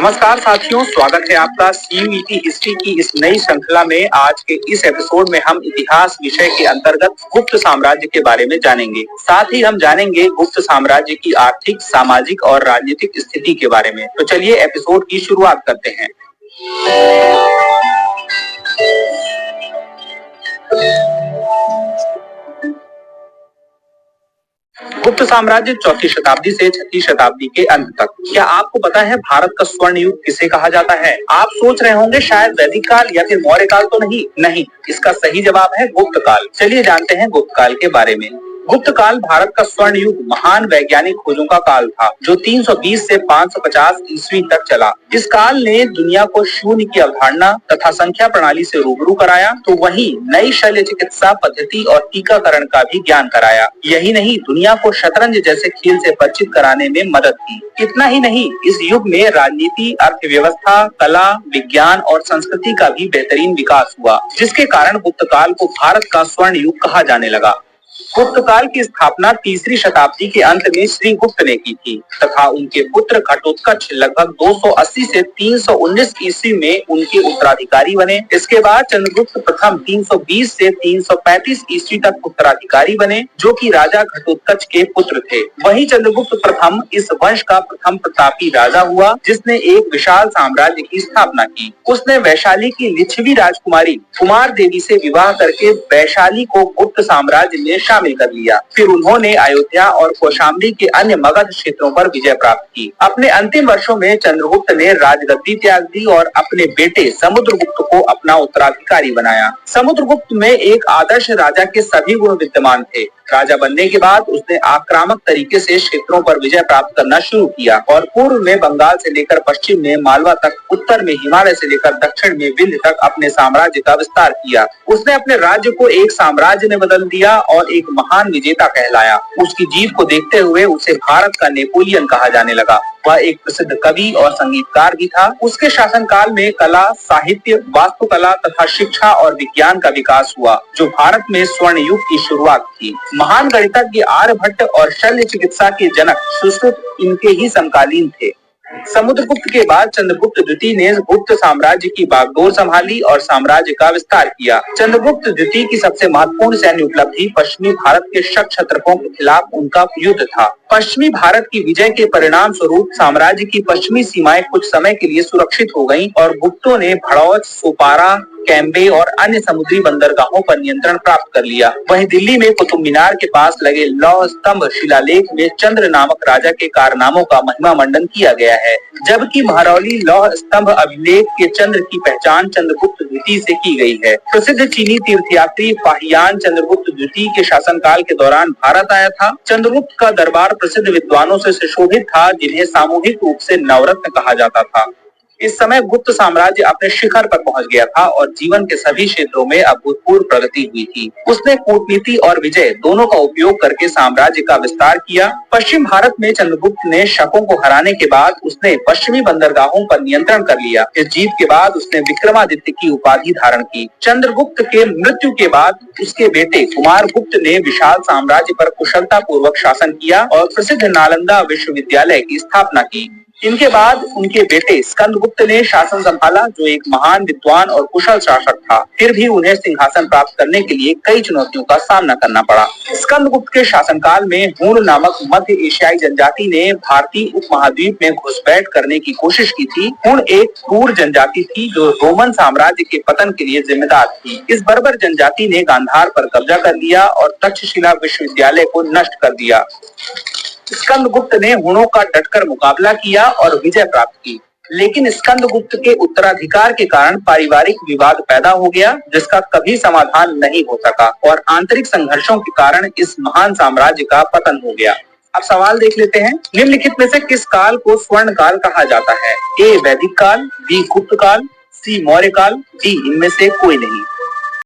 नमस्कार साथियों, स्वागत है आपका CUET हिस्ट्री की इस नई श्रृंखला में। आज के इस एपिसोड में हम इतिहास विषय के अंतर्गत गुप्त साम्राज्य के बारे में जानेंगे। साथ ही हम जानेंगे गुप्त साम्राज्य की आर्थिक, सामाजिक और राजनीतिक स्थिति के बारे में। तो चलिए एपिसोड की शुरुआत करते हैं। गुप्त साम्राज्य 4वीं शताब्दी से 6वीं शताब्दी के अंत तक। क्या आपको पता है भारत का स्वर्ण युग किसे कहा जाता है? आप सोच रहे होंगे शायद वैदिक काल या फिर मौर्य काल तो नहीं, इसका सही जवाब है गुप्त काल। चलिए जानते हैं गुप्त काल के बारे में। गुप्त काल भारत का स्वर्ण युग महान वैज्ञानिक खोजों का काल था, जो 320 से 550 ईस्वी तक चला। इस काल ने दुनिया को शून्य की अवधारणा तथा संख्या प्रणाली से रूबरू कराया, तो वहीं नई शल्य चिकित्सा पद्धति और टीकाकरण का भी ज्ञान कराया। यही नहीं, दुनिया को शतरंज जैसे खेल से परिचित कराने में मदद की। इतना ही नहीं, इस युग में राजनीति, अर्थव्यवस्था, कला, विज्ञान और संस्कृति का भी बेहतरीन विकास हुआ, जिसके कारण गुप्त काल को भारत का स्वर्ण युग कहा जाने लगा। गुप्त काल की स्थापना 3री शताब्दी के अंत में श्री गुप्त ने की थी तथा उनके पुत्र घटोत्कच लगभग 280 से 319 ईस्वी में उनके उत्तराधिकारी बने। इसके बाद चंद्रगुप्त प्रथम 320 से 335 ईस्वी तक उत्तराधिकारी बने, जो कि राजा घटोत्कच के पुत्र थे। वहीं चंद्रगुप्त प्रथम इस वंश का प्रथम प्रतापी राजा हुआ, जिसने एक विशाल साम्राज्य की स्थापना की। उसने वैशाली की लिच्छवी राजकुमारी कुमार देवी से विवाह करके वैशाली को गुप्त साम्राज्य में शामिल कर लिया। फिर उन्होंने अयोध्या और कौशाम्बी के अन्य मगध क्षेत्रों पर विजय प्राप्त की। अपने अंतिम वर्षों में चंद्रगुप्त ने राजगद्दी त्याग दी और अपने बेटे समुद्रगुप्त को अपना उत्तराधिकारी बनाया। समुद्रगुप्त में एक आदर्श राजा के सभी गुण विद्यमान थे। राजा बनने के बाद उसने आक्रामक तरीके से क्षेत्रों पर विजय प्राप्त करना शुरू किया और पूर्व में बंगाल से लेकर पश्चिम में मालवा तक, उत्तर में हिमालय से लेकर दक्षिण में विंध्य तक अपने साम्राज्य का विस्तार किया। उसने अपने राज्य को एक साम्राज्य में बदल दिया और एक महान विजेता कहलाया। उसकी जीत को देखते हुए उसे भारत का नेपोलियन कहा जाने लगा। वह एक प्रसिद्ध कवि और संगीतकार भी था। उसके शासनकाल में कला, साहित्य, वास्तुकला तथा शिक्षा और विज्ञान का विकास हुआ, जो भारत में स्वर्ण युग की शुरुआत थी। महान गणितज्ञ आर्यभट्ट और शल्य चिकित्सा के जनक सुश्रुत इनके ही समकालीन थे। समुद्रगुप्त के बाद चंद्रगुप्त द्वितीय ने गुप्त साम्राज्य की बागडोर संभाली और साम्राज्य का विस्तार किया। चंद्रगुप्त द्वितीय की सबसे महत्वपूर्ण सैन्य उपलब्धि पश्चिमी भारत के शक क्षत्रपों के खिलाफ उनका युद्ध था। पश्चिमी भारत की विजय के परिणाम स्वरूप साम्राज्य की पश्चिमी सीमाएं कुछ समय के लिए सुरक्षित हो गईं और गुप्तों ने भड़ौच, सोपारा, कैम्बे और अन्य समुद्री बंदरगाहों पर नियंत्रण प्राप्त कर लिया। वहीं दिल्ली में कुतुब मीनार के पास लगे लौह स्तंभ शिलालेख में चंद्र नामक राजा के कारनामों का महिमा मंडन किया गया है, जबकि महरौली लौह स्तंभ अभिलेख के चंद्र की पहचान चंद्रगुप्त द्वितीय से की गई है। प्रसिद्ध चीनी तीर्थयात्री फाहियान चंद्रगुप्त द्वितीय के शासनकाल के दौरान भारत आया था। चंद्रगुप्त का दरबार प्रसिद्ध विद्वानों से सुशोभित था, जिन्हें सामूहिक रूप से नवरत्न कहा जाता था। इस समय गुप्त साम्राज्य अपने शिखर पर पहुंच गया था और जीवन के सभी क्षेत्रों में अभूतपूर्व प्रगति हुई थी। उसने कूटनीति और विजय दोनों का उपयोग करके साम्राज्य का विस्तार किया। पश्चिम भारत में चंद्रगुप्त ने शकों को हराने के बाद उसने पश्चिमी बंदरगाहों पर नियंत्रण कर लिया। इस जीत के बाद उसने विक्रमादित्य की उपाधि धारण की। चंद्रगुप्त के मृत्यु के बाद उसके बेटे कुमारगुप्त ने विशाल साम्राज्य पर कुशलता पूर्वक शासन किया और प्रसिद्ध नालंदा विश्वविद्यालय की स्थापना की। इनके बाद उनके बेटे स्कंदगुप्त ने शासन संभाला, जो एक महान विद्वान और कुशल शासक था। फिर भी उन्हें सिंहासन प्राप्त करने के लिए कई चुनौतियों का सामना करना पड़ा। स्कंदगुप्त के शासनकाल में हूण नामक मध्य एशियाई जनजाति ने भारतीय उपमहाद्वीप में घुसपैठ करने की कोशिश की थी। हूण एक क्रूर जनजाति थी, जो रोमन साम्राज्य के पतन के लिए जिम्मेदार थी। इस बर्बर जनजाति ने गांधार पर कब्जा कर लिया और तक्षशिला विश्वविद्यालय को नष्ट कर दिया। स्कंदगुप्त ने हूणों का डटकर मुकाबला किया और विजय प्राप्त की, लेकिन स्कंदगुप्त के उत्तराधिकार के कारण पारिवारिक विवाद पैदा हो गया, जिसका कभी समाधान नहीं हो सका और आंतरिक संघर्षों के कारण इस महान साम्राज्य का पतन हो गया। अब सवाल देख लेते हैं, निम्नलिखित में से किस काल को स्वर्ण काल कहा जाता है? ए वैदिक काल, बी गुप्त काल, सी मौर्य काल, डी इनमें से कोई नहीं।